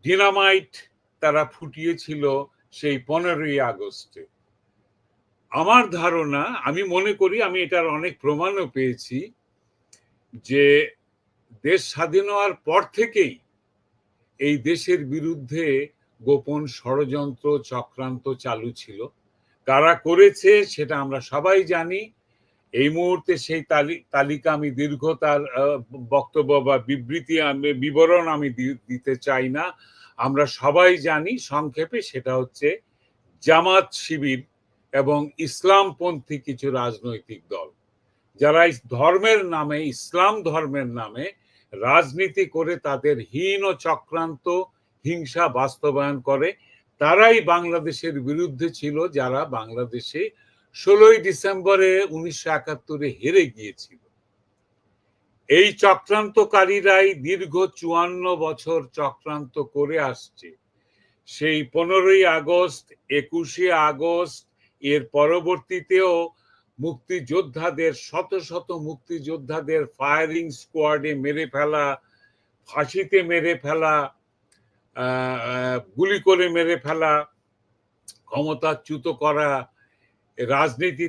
Dynamite তারা ফুটিয়েছিল সেই 15ই আগস্টে। আমার ধারণা, আমি মনে করি, আমি এটার অনেক প্রমাণও পেয়েছি যে দেশ স্বাধীন হওয়ার পর থেকেই এই দেশের বিরুদ্ধে গোপন ষড়যন্ত্র চক্রান্ত চালু ছিল। কারা করেছে সেটা আমরা সবাই জানি। এই মুহূর্তে সেই তালিকা আমি দীর্ঘ তার বক্তব্য বা বিবরণ আমি দিতে চাই না। আমরা সবাই জানি, সংক্ষেপে সেটা হচ্ছে জামাত শিবির এবং ইসলামপন্থী কিছু রাজনৈতিক দল, যারা ধর্মের নামে, ইসলাম ধর্মের নামে রাজনীতি করে তাদের হীন ও চক্রান্ত হিংসা বাস্তবায়ন করে। তারাই বাংলাদেশের বিরুদ্ধে ছিল, যারা বাংলাদেশে 16ই ডিসেম্বরে 1971-এ হেরে গিয়েছিল। এই চক্রান্তকারীরাই দীর্ঘ 54 বছর চক্রান্ত করে আসছে। সেই 15ই আগস্ট, 21শে আগস্ট, এর পরবর্তীতেও মুক্তিযোদ্ধাদের, শত শত মুক্তিযোদ্ধাদের ফায়ারিং স্কোয়াডে মেরে ফেলা, ফাঁসিতে মেরে ফেলা, গুলি করে মেরে ফেলা, ক্ষমতাচ্যুত করা, রাজনীতি